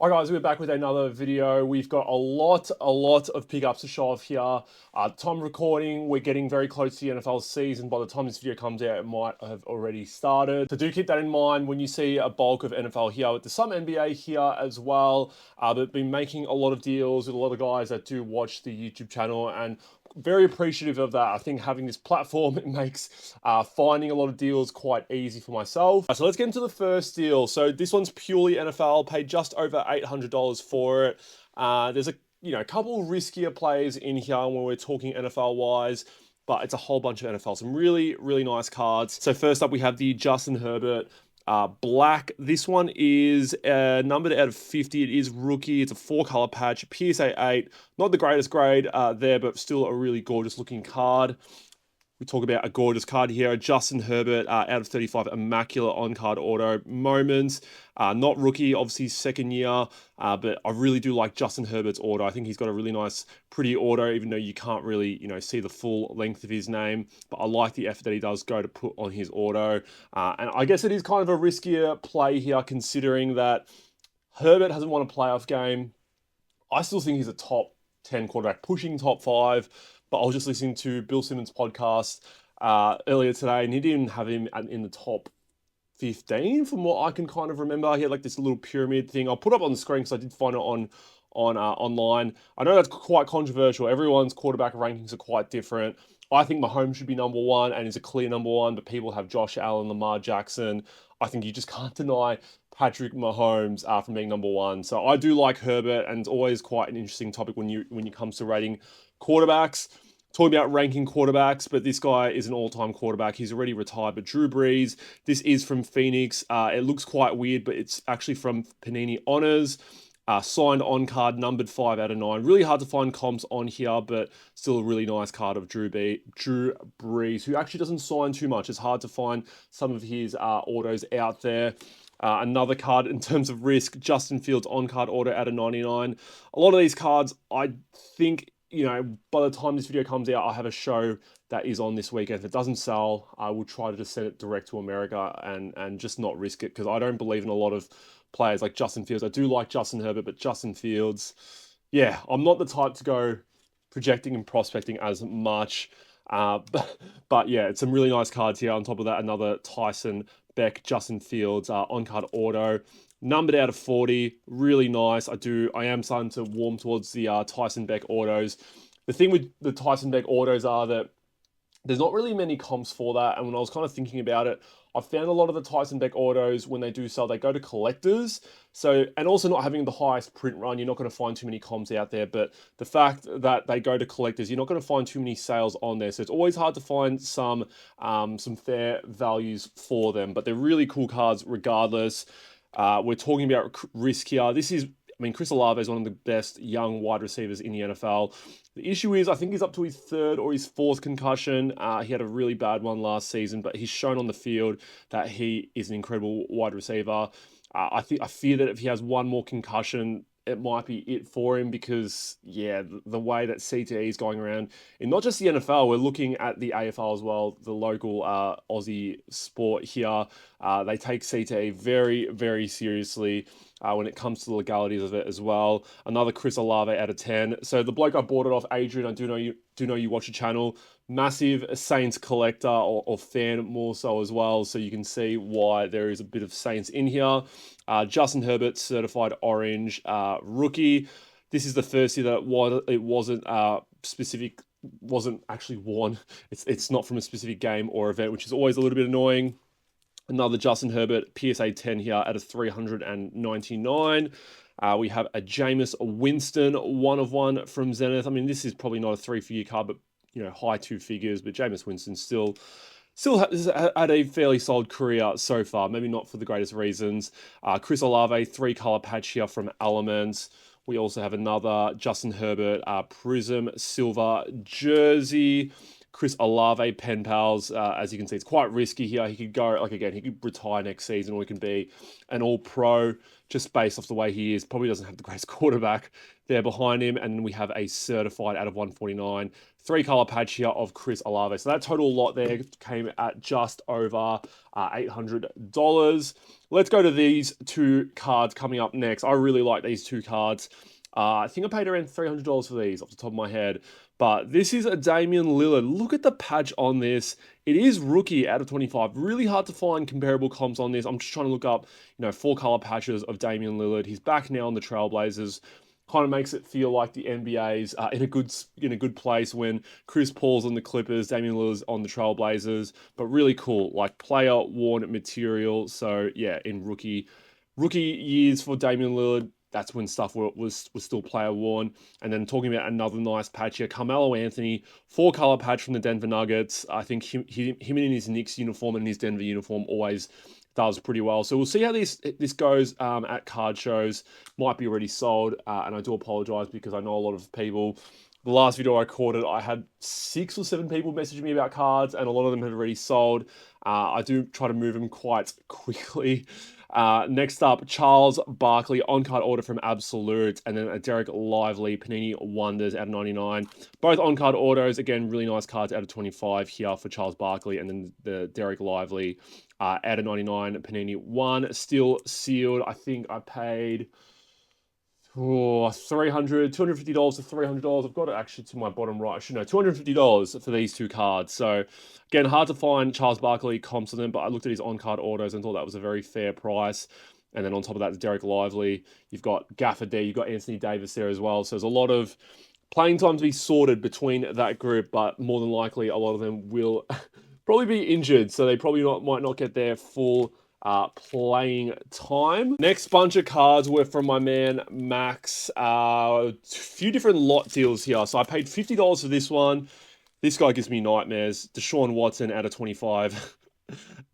Hi guys, we're back with another video. We've got a lot of pickups to show off here. Time recording, we're getting very close to the NFL season. By the time this video comes out, it might have already started. So do keep that in mind when you see a bulk of NFL here. There's some NBA here as well. They've been making a lot of deals with a lot of guys that do watch the YouTube channel, and very appreciative of that. I think having this platform, it makes finding a lot of deals quite easy for myself. So let's get into the first deal. So this one's purely NFL, paid just over $800 for it. There's a couple riskier players in here when we're talking NFL wise, but it's a whole bunch of NFL. Some really nice cards. So first up, we have the Justin Herbert black. This one is numbered out of 50. It is rookie. It's a 4-color patch, PSA 8. Not the greatest grade there, but still a really gorgeous looking card. We talk about a gorgeous card here. Justin Herbert, out of 35, immaculate on-card auto moments. Not rookie, obviously second year, but I really do like Justin Herbert's auto. I think he's got a really nice, pretty auto, even though you can't really, see the full length of his name. But I like the effort that he does go to put on his auto. And I guess it is kind of a riskier play here, considering that Herbert hasn't won a playoff game. I still think he's a top 10 quarterback, pushing top 5. But I was just listening to Bill Simmons' podcast earlier today, and he didn't have him in the top 15 from what I can kind of remember. He had like this little pyramid thing. I'll put up on the screen because I did find it online. I know that's quite controversial. Everyone's quarterback rankings are quite different. I think Mahomes should be number 1 and is a clear number 1, but people have Josh Allen, Lamar Jackson. I think you just can't deny Patrick Mahomes from being number 1. So I do like Herbert, and it's always quite an interesting topic when it comes to rating quarterbacks. Talking about ranking quarterbacks, but this guy is an all-time quarterback. He's already retired, but Drew Brees, this is from Phoenix. It looks quite weird, but it's actually from Panini Honors. Signed on card, numbered 5 out of 9. Really hard to find comps on here, but still a really nice card of Drew Brees, who actually doesn't sign too much. It's hard to find some of his autos out there. Another card in terms of risk, Justin Fields on-card auto out of 99. A lot of these cards, I think, by the time this video comes out, I have a show that is on this weekend. If it doesn't sell, I will try to just send it direct to America and just not risk it, because I don't believe in a lot of players like Justin Fields. I do like Justin Herbert, but Justin Fields, yeah, I'm not the type to go projecting and prospecting as much. But yeah, it's some really nice cards here. On top of that, another Tyson Beck, Justin Fields on-card auto. Numbered out of 40, really nice. I am starting to warm towards the Tyson Beck autos. The thing with the Tyson Beck autos are that there's not really many comps for that. And when I was kind of thinking about it, I found a lot of the Tyson Beck autos, when they do sell, they go to collectors. So, and also not having the highest print run, you're not going to find too many comps out there. But the fact that they go to collectors, you're not going to find too many sales on there. So it's always hard to find some fair values for them. But they're really cool cards regardless. We're talking about risk here. Chris Olave is one of the best young wide receivers in the NFL. The issue is, I think he's up to his 3rd or his 4th concussion. He had a really bad one last season, but he's shown on the field that he is an incredible wide receiver. I fear that if he has one more concussion, it might be it for him, because, yeah, the way that CTE is going around in not just the NFL, we're looking at the AFL as well, the local Aussie sport here. They take CTE very seriously when it comes to the legalities of it as well. Another Chris Olave out of 10. So the bloke I bought it off, Adrian, I do know you watch the channel. Massive Saints collector or fan more so as well. So you can see why there is a bit of Saints in here. Justin Herbert, certified orange rookie. This is the first year that it wasn't actually worn. It's not from a specific game or event, which is always a little bit annoying. Another Justin Herbert PSA 10 here out of 399. We have a Jameis Winston 1/1 from Zenith. I mean, this is probably not a 3-figure card, but high 2 figures. But Jameis Winston still has had a fairly solid career so far. Maybe not for the greatest reasons. Chris Olave 3-color patch here from Elements. We also have another Justin Herbert Prism silver jersey. Chris Olave pen pals. As you can see, it's quite risky here. He could go, like, again, he could retire next season, or he can be an all-pro just based off the way he is. Probably doesn't have the greatest quarterback there behind him. And then we have a certified out of 149, 3-color patch here of Chris Olave. So that total lot there came at just over $800. Let's go to these two cards coming up next. I really like these two cards. I think I paid around $300 for these off the top of my head. But this is a Damian Lillard. Look at the patch on this. It is rookie out of 25. Really hard to find comparable comps on this. I'm just trying to look up, 4-color patches of Damian Lillard. He's back now on the Trailblazers. Kind of makes it feel like the NBA's in a good place when Chris Paul's on the Clippers, Damian Lillard's on the Trailblazers. But really cool, like player worn material. So yeah, in rookie years for Damian Lillard, that's when stuff was still player worn. And then talking about another nice patch here, Carmelo Anthony, 4-color patch from the Denver Nuggets. I think him in his Knicks uniform and his Denver uniform always does pretty well. So we'll see how this goes at card shows. Might be already sold, and I do apologize because I know a lot of people. The last video I recorded, I had 6 or 7 people messaging me about cards, and a lot of them had already sold. I do try to move them quite quickly. Next up, Charles Barkley on-card order from Absolute, and then a Derek Lively Panini Wonders out of 99. Both on-card autos, again, really nice cards out of 25 here for Charles Barkley, and then the Derek Lively out of 99 Panini 1, still sealed. I think I paid $250 to $300. I've got it actually to my bottom right. I should know, $250 for these two cards. So again, hard to find Charles Barkley comps on them, but I looked at his on-card autos and thought that was a very fair price. And then on top of that, Derek Lively, you've got Gafford there, you've got Anthony Davis there as well. So there's a lot of playing time to be sorted between that group, but more than likely, a lot of them will probably be injured. So they probably might not get their full playing time. Next bunch of cards were from my man Max. A few different lot deals here. So I paid $50 for this one. This guy gives me nightmares. Deshaun Watson out of 25.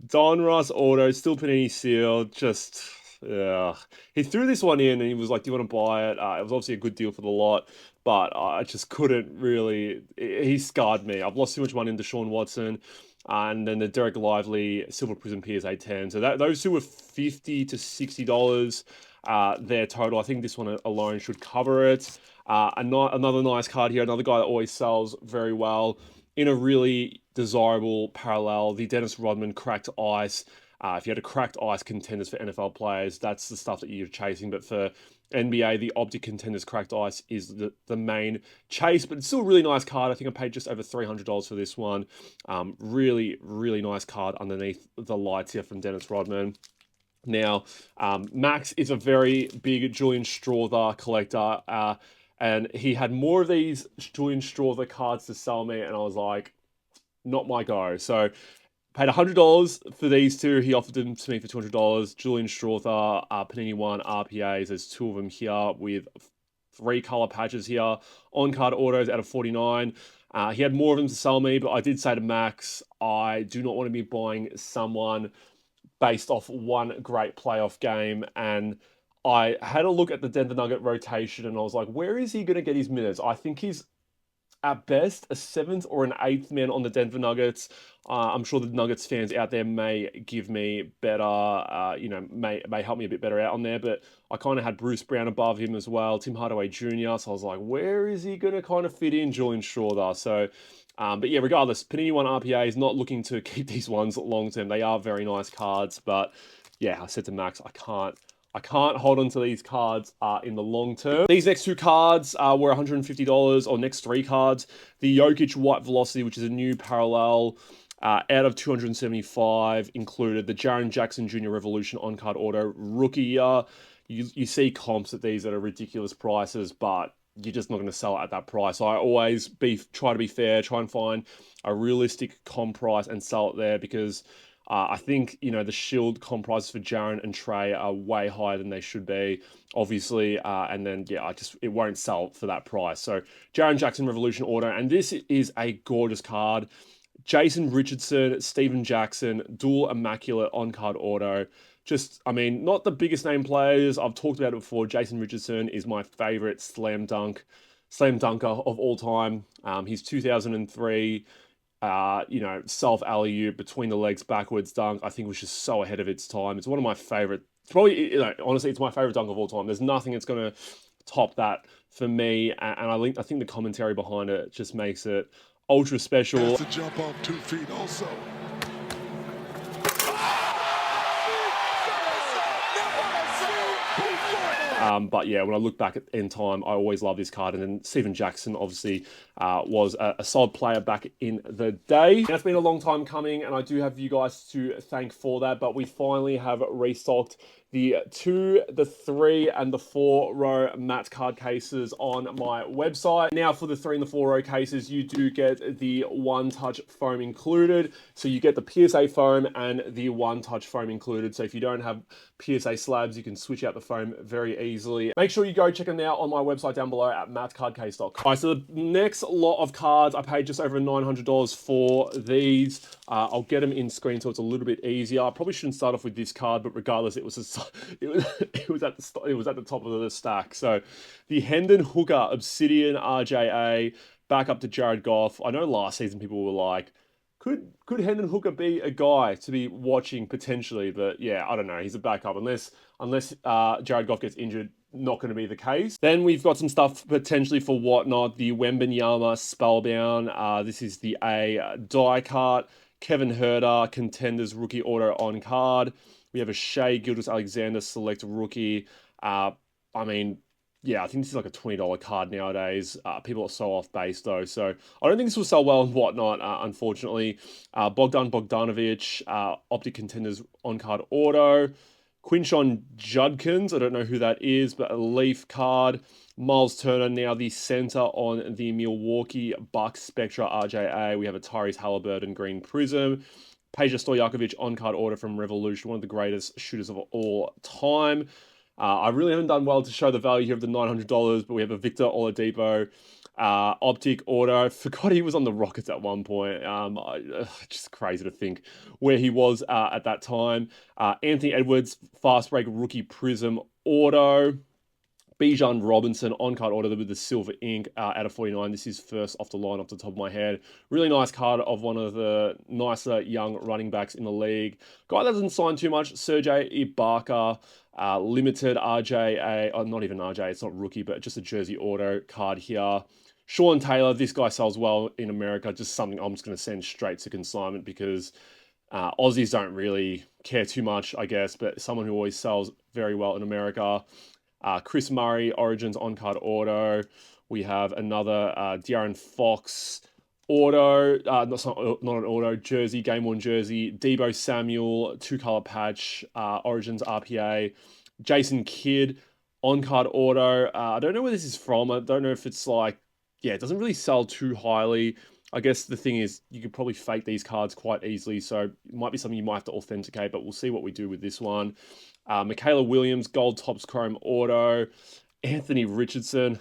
Don Russ auto, still Panini sealed. Just, he threw this one in and he was like, do you want to buy it? It was obviously a good deal for the lot, but I just couldn't really. He scarred me. I've lost too much money in Deshaun Watson. And then the Derek Lively Silver Prism PSA 10. So those two were $50 to $60 their total. I think this one alone should cover it. Another nice card here. Another guy that always sells very well in a really desirable parallel. The Dennis Rodman Cracked Ice. If you had a Cracked Ice contenders for NFL players, that's the stuff that you're chasing. But for NBA, the Optic Contenders Cracked Ice is the main chase, but it's still a really nice card. I think I paid just over $300 for this one. Really, really nice card underneath the lights here from Dennis Rodman. Now, Max is a very big Julian Strawther collector, and he had more of these Julian Strawther cards to sell me, and I was like, not my go. So paid $100 for these two. He offered them to me for $200. Julian Strawther, Panini 1 RPAs. There's 2 of them here with 3 color patches here. On-card autos out of 49. He had more of them to sell me, but I did say to Max, I do not want to be buying someone based off one great playoff game. And I had a look at the Denver Nugget rotation, and I was like, where is he going to get his minutes? I think he's at best a 7th or an 8th man on the Denver Nuggets. I'm sure the Nuggets fans out there may give me better, may help me a bit better out on there, but I kind of had Bruce Brown above him as well, Tim Hardaway Jr., so I was like, where is he going to kind of fit in, Julian Strawther? So, but yeah, regardless, Panini 1 RPA is not looking to keep these ones long term. They are very nice cards, but yeah, I said to Max, I can't hold on to these cards in the long term. These next 2 cards were $150, or next 3 cards. The Jokic White Velocity, which is a new parallel, out of 275, included the Jaren Jackson Jr. Revolution on-card auto rookie year. You see comps at these that are ridiculous prices, but you're just not going to sell it at that price. So I always try to be fair, try and find a realistic comp price and sell it there, because I think, the Shield comp prices for Jaren and Trey are way higher than they should be, obviously. And then, yeah, it won't sell for that price. So Jaren Jackson Revolution auto, and this is a gorgeous card. Jason Richardson, Steven Jackson, dual immaculate on-card auto. Just, not the biggest name players. I've talked about it before. Jason Richardson is my favorite slam dunker of all time. He's 2003. you know, self alley-oop, between the legs, backwards dunk. I think was just so ahead of its time. It's one of my favorite. It's probably, you know, honestly, it's my favorite dunk of all time. There's nothing that's going to top that for me, and I think the commentary behind it just makes it ultra special. Has to jump off 2 feet also. But yeah, when I look back at in time, I always love this card. And then Stephen Jackson obviously was a solid player back in the day. And it's been a long time coming, and I do have you guys to thank for that. But we finally have restocked the 2, the 3, and the 4-row Matt's card cases on my website. Now for the 3 and the 4-row cases, you do get the one-touch foam included. So you get the PSA foam and the one-touch foam included. So if you don't have PSA slabs, you can switch out the foam very easily. Make sure you go check them out on my website down below at mattscardcase.com. All right, so the next lot of cards, I paid just over $900 for these. I'll get them in screen so it's a little bit easier. I probably shouldn't start off with this card, but regardless, it was at the top of the stack. So the Hendon Hooker Obsidian RJA back up to Jared Goff. I know last season people were like, could Hendon Hooker be a guy to be watching potentially? But yeah, I don't know. He's a backup unless Jared Goff gets injured. Not going to be the case. Then we've got some stuff potentially for Whatnot. The Wembanyama Spellbound. This is the A die cut. Kevin Herter Contenders rookie auto on card. We have a Shea Gilgeous-Alexander select rookie. I mean, yeah, I think this is like a $20 card nowadays. People are so off base though, so I don't think this will sell well and Whatnot, unfortunately. Bogdan Bogdanovic, Optic Contenders on card auto. Quinshon Judkins, I don't know who that is, but a Leaf card. Miles Turner, now the center on the Milwaukee Bucks Spectra RJA. We have a Tyrese Halliburton Green Prism. Peja Stojakovic on-card order from Revolution, one of the greatest shooters of all time. I really haven't done well to show the value here of the $900, but we have a Victor Oladipo optic auto. Forgot he was on the Rockets at one point. Just crazy to think where he was at that time. Anthony Edwards, fast break rookie prism auto. Bijan Robinson on-card order with the silver ink out of 49. This is first off the line off the top of my head. Really nice card of one of the nicer young running backs in the league. Guy that doesn't sign too much, Serge Ibaka, limited RJ, not even RJ, it's not rookie, but just a jersey auto card here. Sean Taylor, this guy sells well in America. Just something I'm just going to send straight to consignment because Aussies don't really care too much, I guess, but someone who always sells very well in America. Chris Murray, Origins on-card auto. We have another De'Aaron Fox auto, not an auto, jersey, game-worn jersey. Deebo Samuel, 2-color patch, Origins RPA. Jason Kidd, on-card auto. I don't know where this is from. I don't know if it's like, yeah, it doesn't really sell too highly. I guess the thing is, you could probably fake these cards quite easily, so it might be something you might have to authenticate, but we'll see what we do with this one. Michaela Williams, Gold Tops Chrome Auto. Anthony Richardson,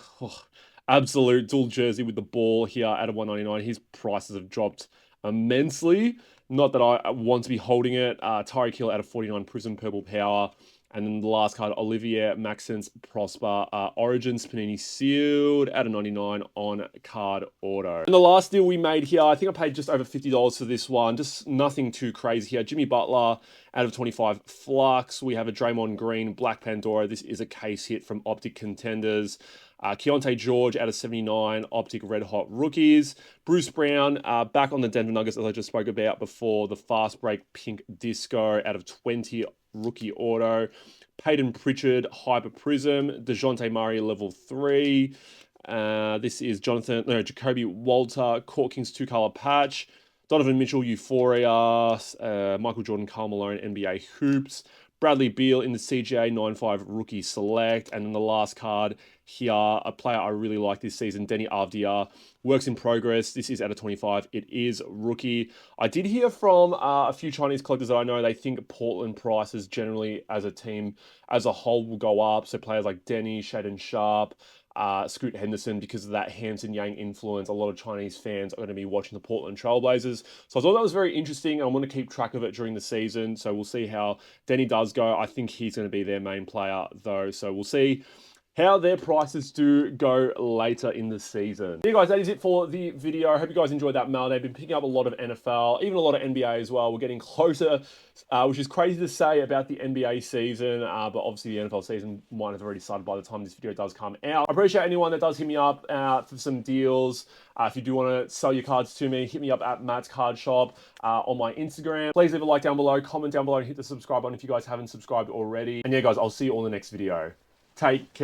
absolute dual jersey with the ball here out of 199. His prices have dropped immensely. Not that I want to be holding it. Tyreek Hill out of 49 Prism Purple Power. And then the last card, Olivier Maxence Prosper, Origins Panini Sealed, out of 99 on card auto. And the last deal we made here, I think I paid just over $50 for this one. Just nothing too crazy here. Jimmy Butler, out of 25 Flux. We have a Draymond Green, Black Pandora. This is a case hit from Optic Contenders. Keontae George out of 79, Optic Red Hot Rookies. Bruce Brown, back on the Denver Nuggets, as I just spoke about before, the Fast Break Pink Disco out of 20, Rookie Auto. Peyton Pritchard, Hyper Prism. DeJounte Murray, level 3. This is Jacoby Walter, Court Kings 2-color patch. Donovan Mitchell, Euphoria. Michael Jordan, Karl Malone, NBA Hoops. Bradley Beal in the CGA 9-5 Rookie Select. And then the last card here, a player I really like this season, Denny Avdia. Works in progress. This is out of 25. It is rookie. I did hear from a few Chinese collectors that I know, they think Portland prices generally as a team as a whole will go up. So players like Denny, Shaden Sharp, Scoot Henderson, because of that Hanson Yang influence, a lot of Chinese fans are going to be watching the Portland Trailblazers. So I thought that was very interesting, and I want to keep track of it during the season. So we'll see how Denny does go. I think he's going to be their main player, though. So we'll see. how their prices do go later in the season. Yeah, guys, that is it for the video. I hope you guys enjoyed that mail. They've been picking up a lot of NFL, even a lot of NBA as well. We're getting closer, which is crazy to say about the NBA season, but obviously the NFL season might have already started by the time this video does come out. I appreciate anyone that does hit me up for some deals. If you do want to sell your cards to me, hit me up at mattscardshop on my Instagram. Please leave a like down below, comment down below, and hit the subscribe button if you guys haven't subscribed already. And yeah, guys, I'll see you all in the next video. Take care.